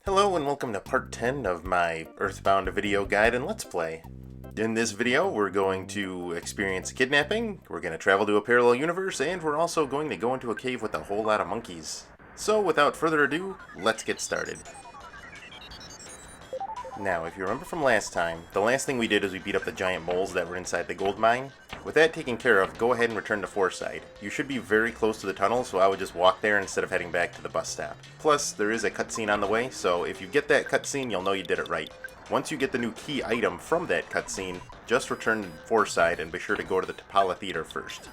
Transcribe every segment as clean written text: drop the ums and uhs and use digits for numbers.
Hello and welcome to part 10 of my Earthbound video guide and let's play. In this video we're going to experience kidnapping, we're going to travel to a parallel universe, and we're also going to go into a cave with a whole lot of monkeys. So without further ado, let's get started. Now, if you remember from last time, the last thing we did is we beat up the giant moles that were inside the gold mine. With that taken care of, go ahead and return to Fourside. You should be very close to the tunnel, so I would just walk there instead of heading back to the bus stop. Plus, there is a cutscene on the way, so if you get that cutscene, you'll know you did it right. Once you get the new key item from that cutscene, just return to Fourside and be sure to go to the Tapala Theater first.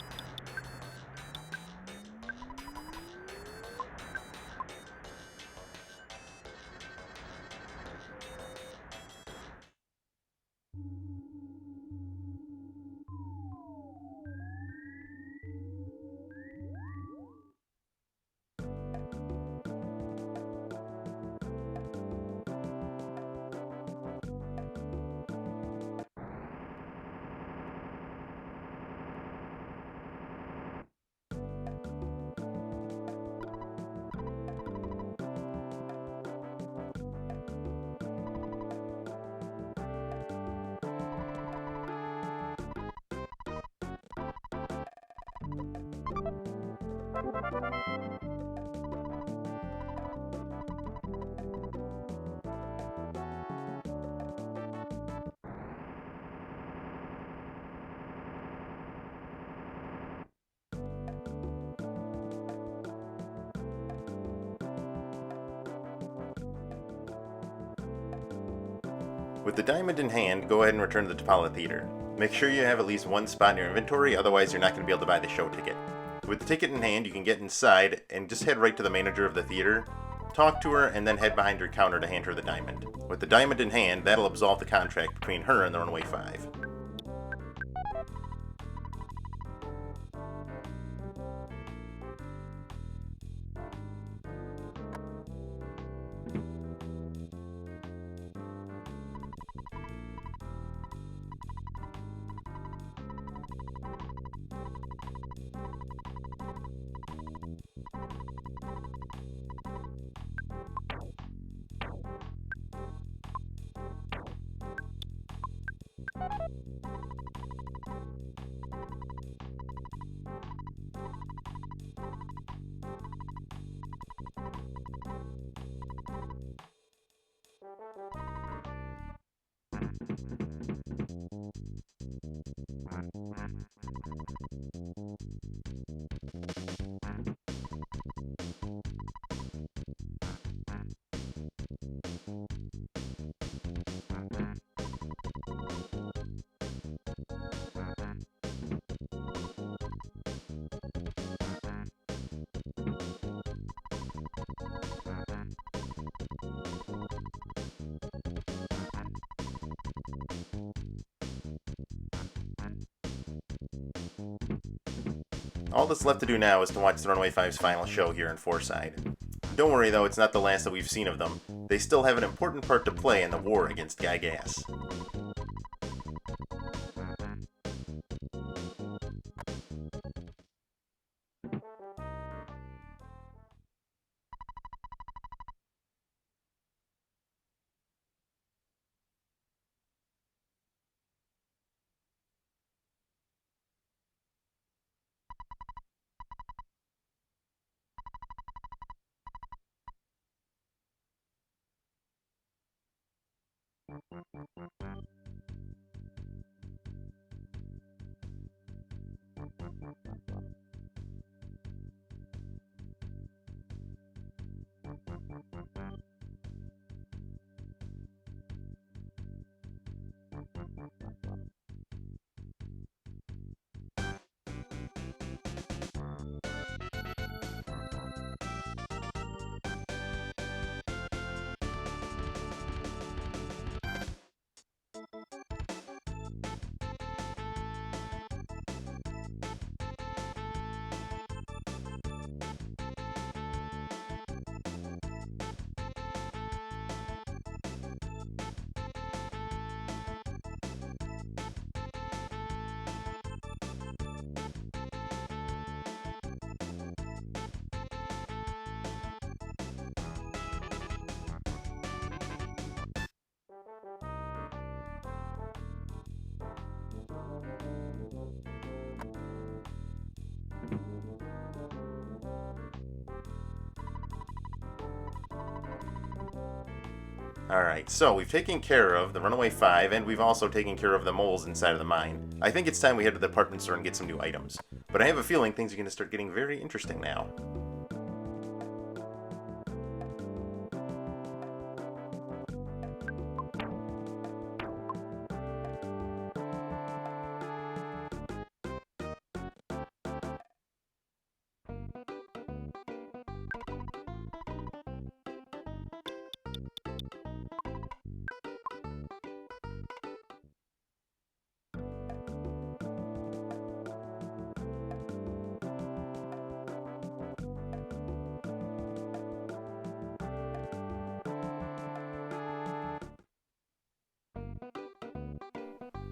With the diamond in hand, go ahead and return to the Tapala Theater. Make sure you have at least one spot in your inventory, otherwise you're not going to be able to buy the show ticket. With the ticket in hand, you can get inside and just head right to the manager of the theater, talk to her, and then head behind her counter to hand her the diamond. With the diamond in hand, that'll absolve the contract between her and the Runaway 5. All that's left to do now is to watch the Runaway 5's final show here in Fourside. Don't worry though, it's not the last that we've seen of them. They still have an important part to play in the war against Gygas. Alright, so we've taken care of the Runaway 5, and we've also taken care of the moles inside of the mine. I think it's time we head to the department store and get some new items. But I have a feeling things are going to start getting very interesting now.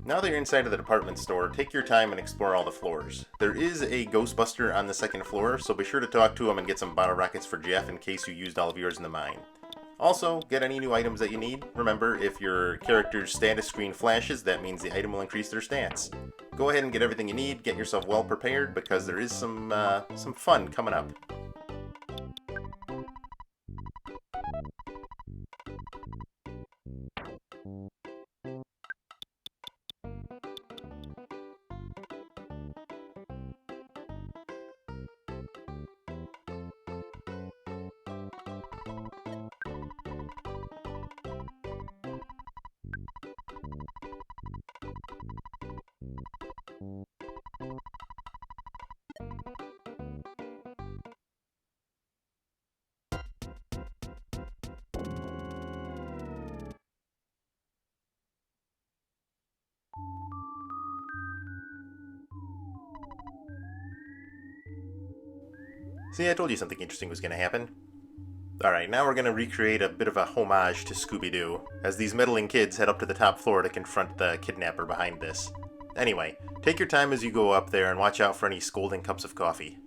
Now that you're inside of the department store, take your time and explore all the floors. There is a Ghostbuster on the second floor, so be sure to talk to him and get some bottle rockets for Jeff in case you used all of yours in the mine. Also, get any new items that you need. Remember, if your character's status screen flashes, that means the item will increase their stats. Go ahead and get everything you need, get yourself well prepared, because there is some fun coming up. See, I told you something interesting was going to happen. Alright, now we're going to recreate a bit of a homage to Scooby-Doo, as these meddling kids head up to the top floor to confront the kidnapper behind this. Anyway, take your time as you go up there and watch out for any scolding cups of coffee.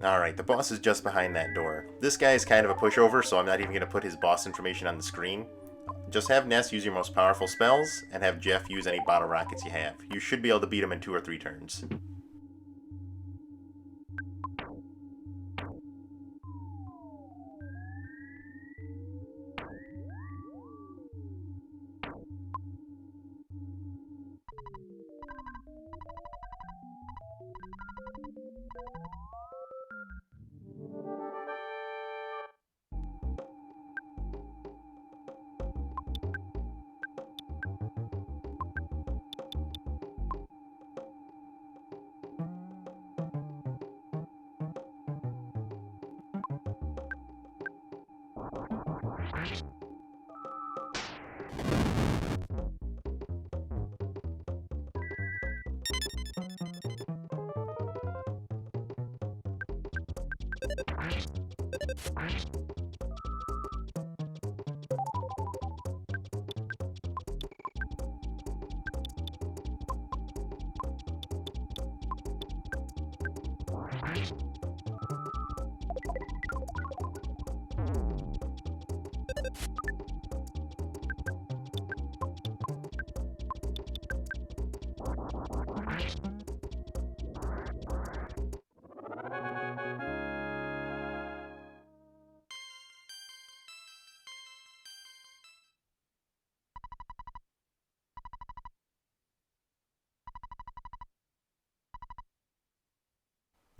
Alright, the boss is just behind that door. This guy is kind of a pushover, so I'm not even going to put his boss information on the screen. Just have Ness use your most powerful spells, and have Jeff use any bottle rockets you have. You should be able to beat him in 2 or 3 turns.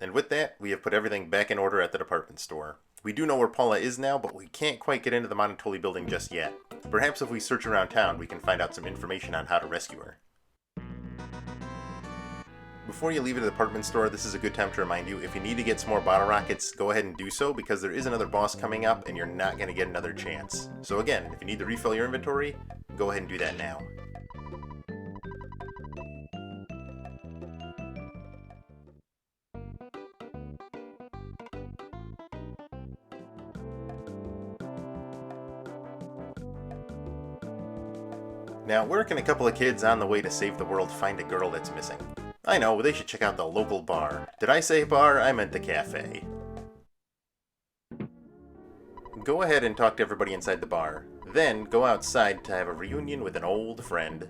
And with that, we have put everything back in order at the department store. We do know where Paula is now, but we can't quite get into the Monotoli building just yet. Perhaps if we search around town, we can find out some information on how to rescue her. Before you leave the department store, this is a good time to remind you, if you need to get some more bottle rockets, go ahead and do so, because there is another boss coming up and you're not going to get another chance. So again, if you need to refill your inventory, go ahead and do that now. Now, where can a couple of kids on the way to save the world find a girl that's missing? I know, they should check out the local bar. Did I say bar? I meant the cafe. Go ahead and talk to everybody inside the bar. Then, go outside to have a reunion with an old friend.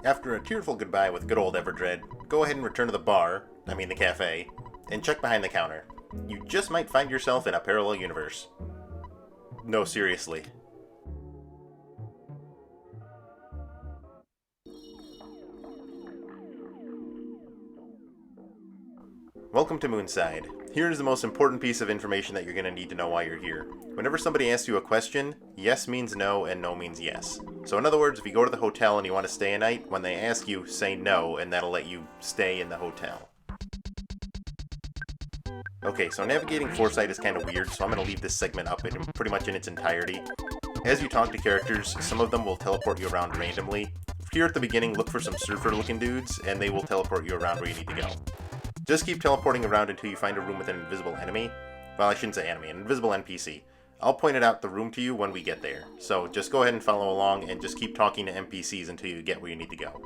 After a tearful goodbye with good old Everdread, go ahead and return to the bar, the cafe, and check behind the counter. You just might find yourself in a parallel universe. No, seriously. Welcome to Moonside. Here is the most important piece of information that you're going to need to know while you're here. Whenever somebody asks you a question, yes means no and no means yes. So in other words, if you go to the hotel and you want to stay a night, when they ask you, say no, and that'll let you stay in the hotel. Okay, so navigating Fourside is kind of weird, so I'm going to leave this segment up pretty much in its entirety. As you talk to characters, some of them will teleport you around randomly. Here at the beginning, look for some surfer-looking dudes, and they will teleport you around where you need to go. Just keep teleporting around until you find a room with an invisible enemy. Well, I shouldn't say enemy, an invisible NPC. I'll point it out the room to you when we get there. So just go ahead and follow along and just keep talking to NPCs until you get where you need to go.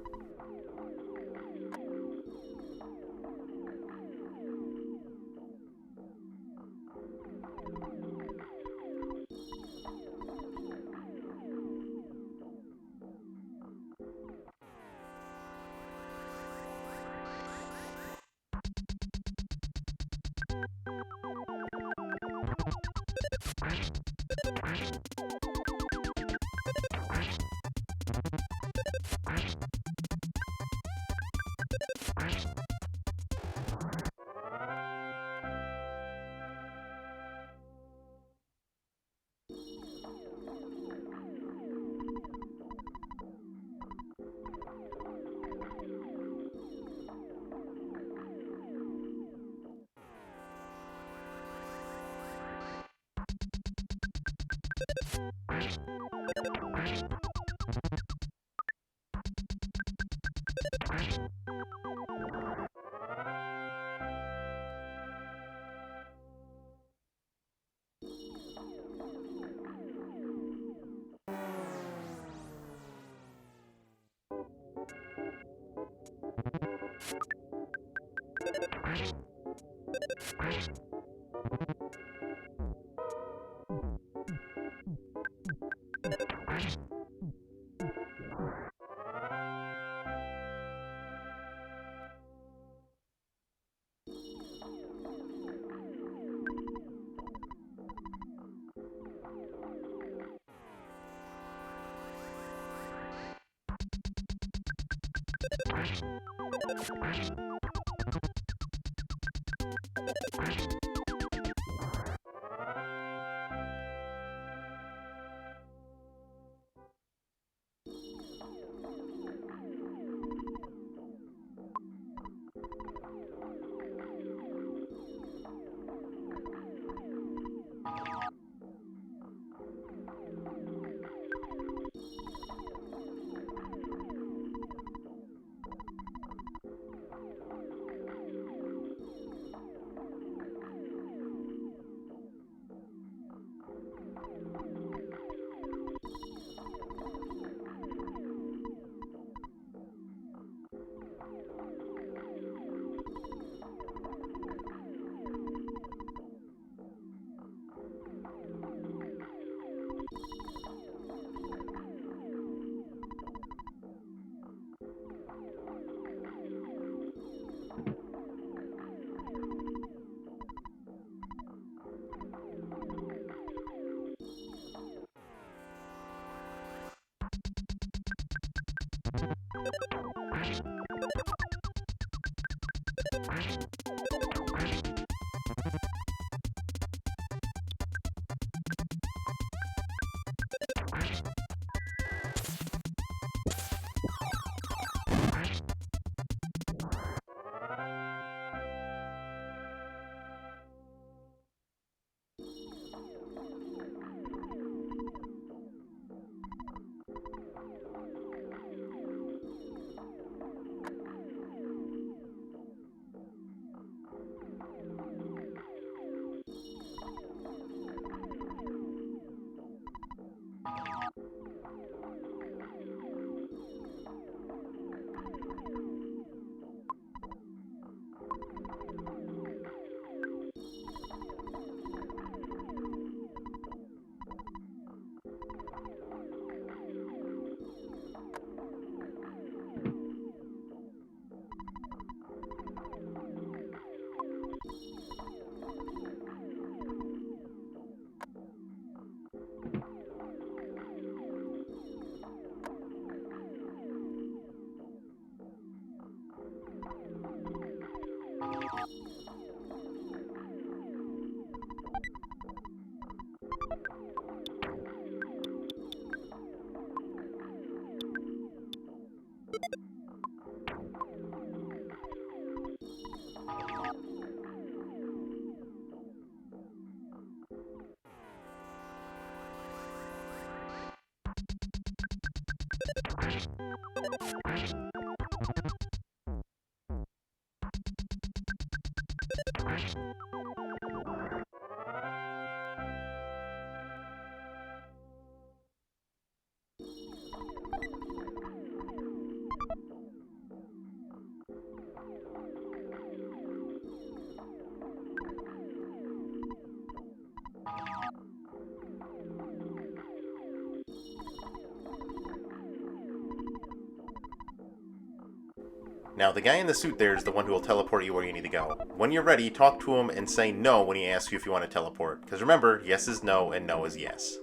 Now, the guy in the suit there is the one who will teleport you where you need to go. When you're ready, talk to him and say no when he asks you if you want to teleport. Because remember, yes is no and no is yes.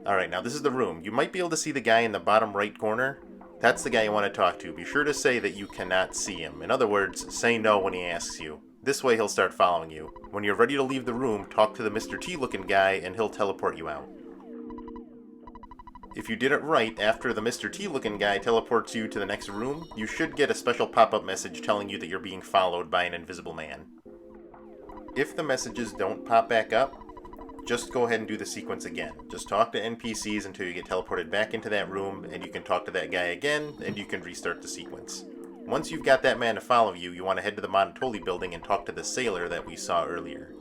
Alright, now this is the room. You might be able to see the guy in the bottom right corner. That's the guy you want to talk to. Be sure to say that you cannot see him. In other words, say no when he asks you. This way he'll start following you. When you're ready to leave the room, talk to the Mr. T looking guy and he'll teleport you out. If you did it right, after the Mr. T looking guy teleports you to the next room, you should get a special pop-up message telling you that you're being followed by an invisible man. If the messages don't pop back up, just go ahead and do the sequence again. Just talk to NPCs until you get teleported back into that room, and you can talk to that guy again, and you can restart the sequence. Once you've got that man to follow you, you want to head to the Monotoli building and talk to the sailor that we saw earlier.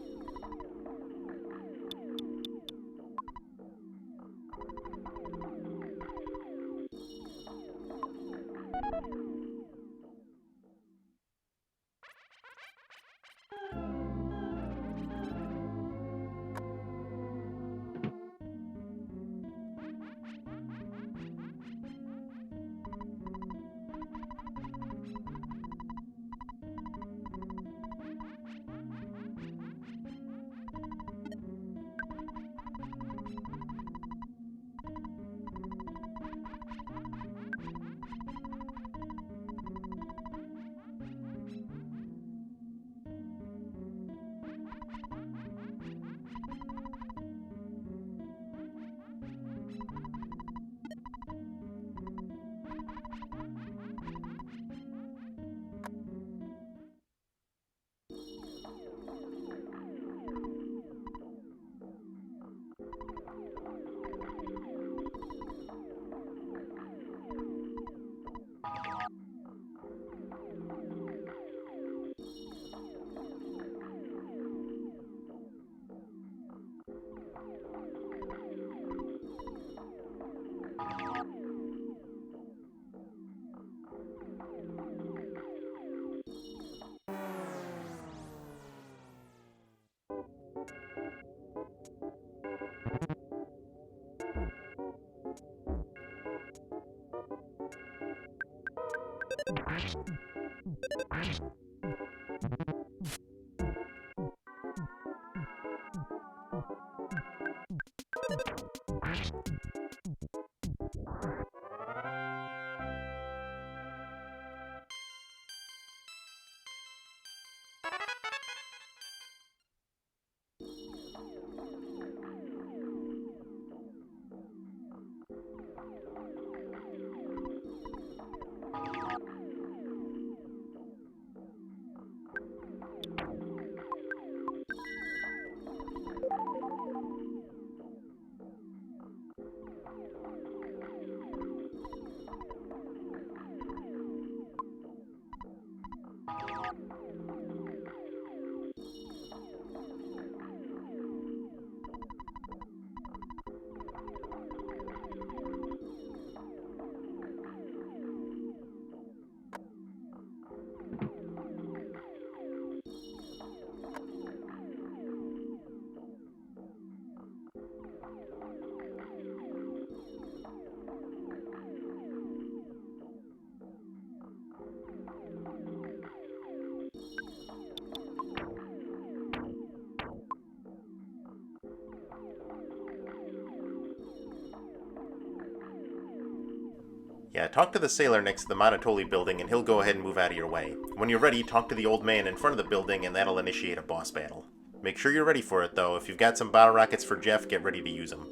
Yeah, talk to the sailor next to the Monotoli building and he'll go ahead and move out of your way. When you're ready, talk to the old man in front of the building and that'll initiate a boss battle. Make sure you're ready for it though. If you've got some bottle rockets for Jeff, get ready to use them.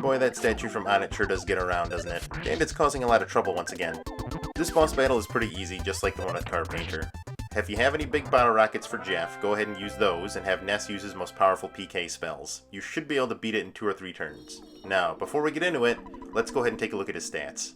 Boy, that statue from On It sure does get around, doesn't it? And it's causing a lot of trouble once again. This boss battle is pretty easy, just like the one with Carpainter. If you have any big bottle rockets for Jeff, go ahead and use those, and have Ness use his most powerful PK spells. You should be able to beat it in 2 or 3 turns. Now, before we get into it, let's go ahead and take a look at his stats.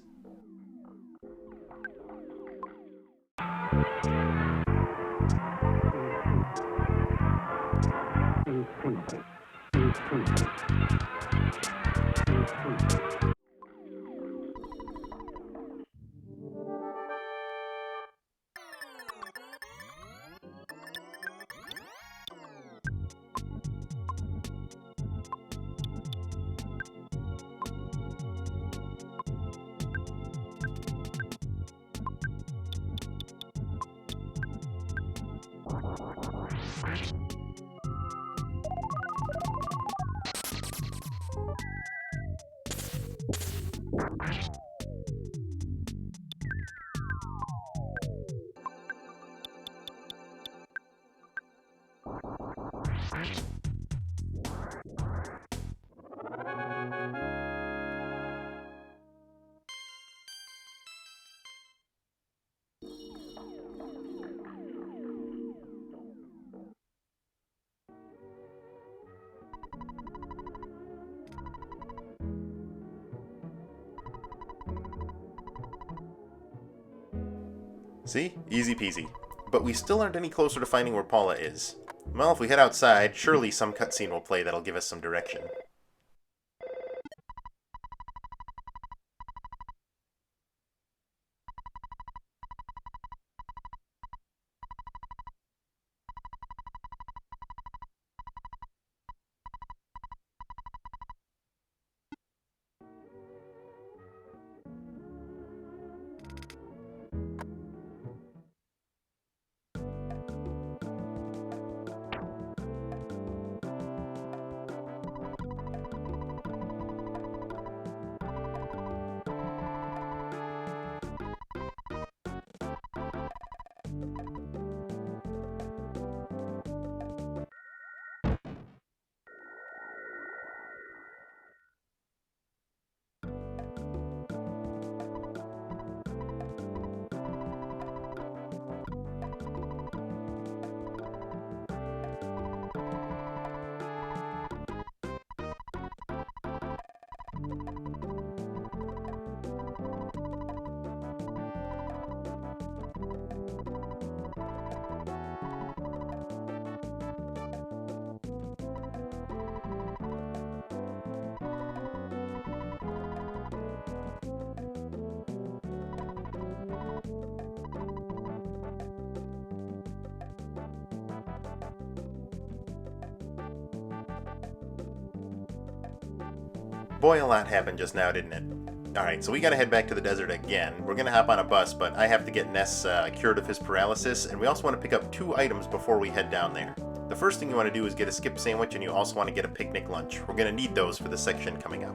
See? Easy peasy. But we still aren't any closer to finding where Paula is. Well, if we head outside, surely some cutscene will play that'll give us some direction. Boy, a lot happened just now, didn't it? Alright, so we gotta head back to the desert again. We're gonna hop on a bus, but I have to get Ness cured of his paralysis, and we also want to pick up 2 items before we head down there. The first thing you want to do is get a skip sandwich, and you also want to get a picnic lunch. We're gonna need those for the section coming up.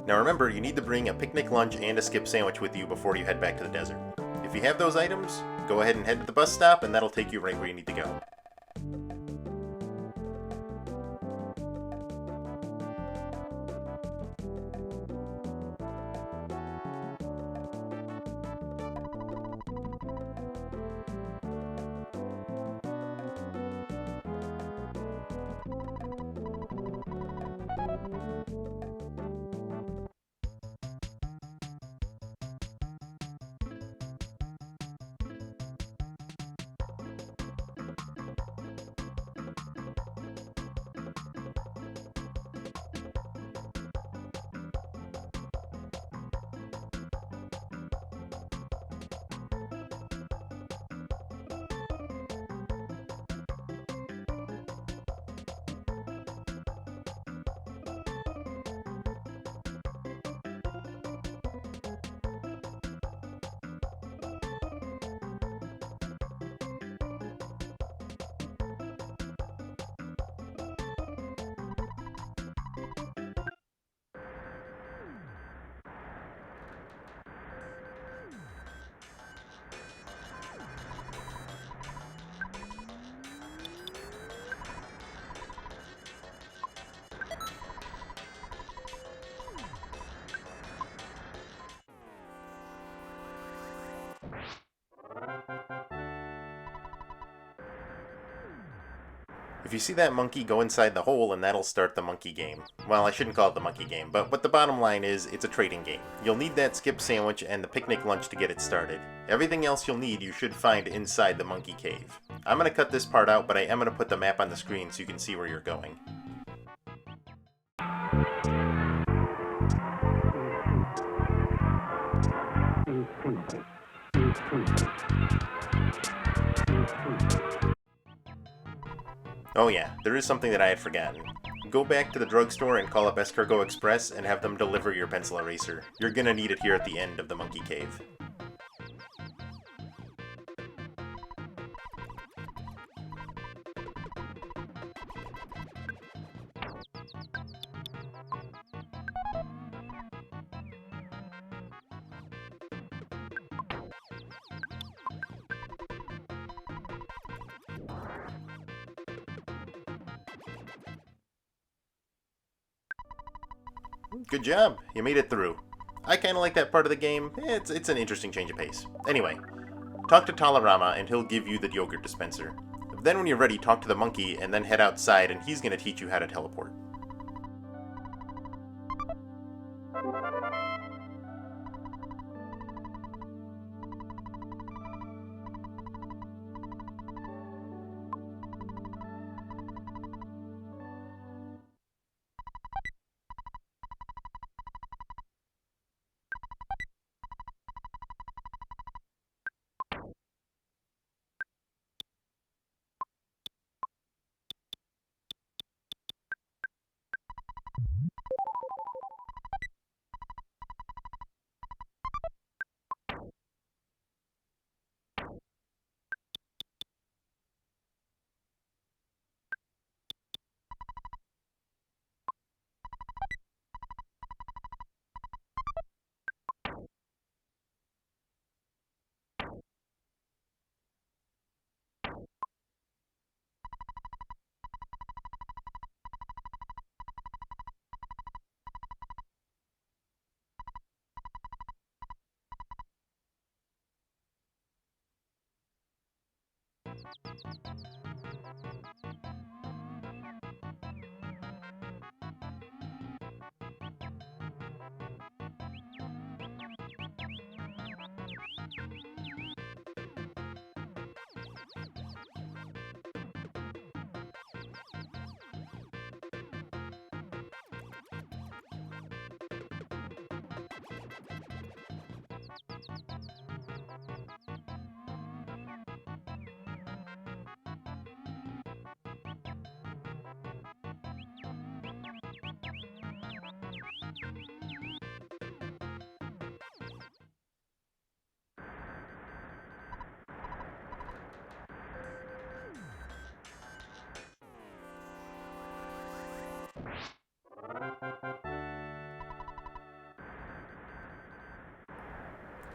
Now remember, you need to bring a picnic lunch and a skip sandwich with you before you head back to the desert. If you have those items, go ahead and head to the bus stop, and that'll take you right where you need to go. If you see that monkey, go inside the hole and that'll start the monkey game. Well, I shouldn't call it the monkey game, but what the bottom line is, it's a trading game. You'll need that skip sandwich and the picnic lunch to get it started. Everything else you'll need you should find inside the monkey cave. I'm going to cut this part out, but I am going to put the map on the screen so you can see where you're going. Oh yeah, there is something that I had forgotten. Go back to the drugstore and call up Escargot Express and have them deliver your pencil eraser. You're gonna need it here at the end of the monkey cave. Good job, you made it through. I kinda like that part of the game. It's an interesting change of pace. Anyway, talk to Talarama and he'll give you the yogurt dispenser. Then when you're ready, talk to the monkey and then head outside and he's gonna teach you how to teleport.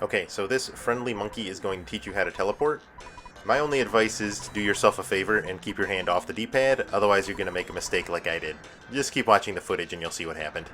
Okay, so this friendly monkey is going to teach you how to teleport. My only advice is to do yourself a favor and keep your hand off the D-pad, otherwise you're going to make a mistake like I did. Just keep watching the footage and you'll see what happened.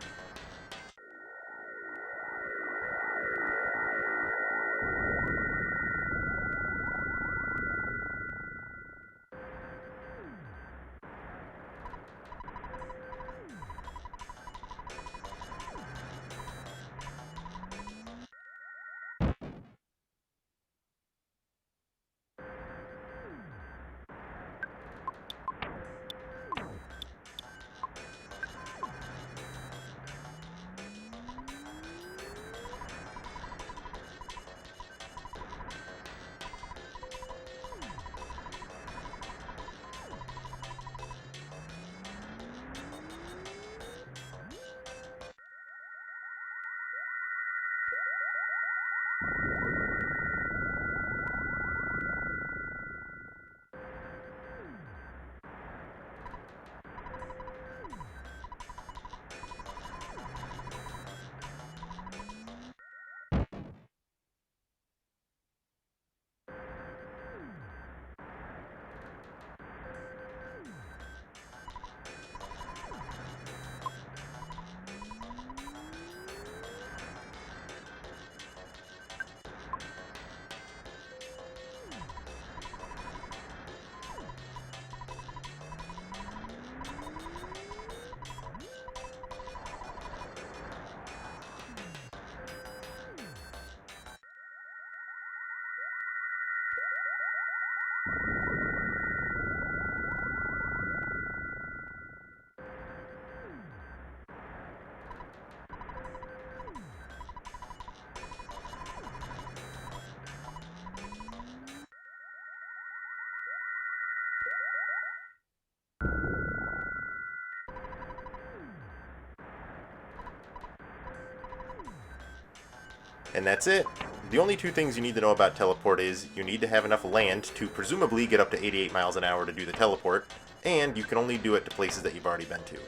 And that's it. The only two things you need to know about teleport is you need to have enough land to presumably get up to 88 miles an hour to do the teleport, and you can only do it to places that you've already been to.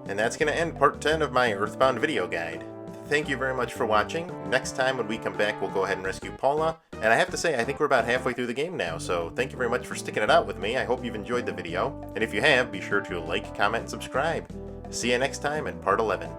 And that's going to end part 10 of my Earthbound video guide. Thank you very much for watching. Next time when we come back, we'll go ahead and rescue Paula. And I have to say, I think we're about halfway through the game now, so thank you very much for sticking it out with me. I hope you've enjoyed the video. And if you have, be sure to like, comment, and subscribe. See you next time in part 11.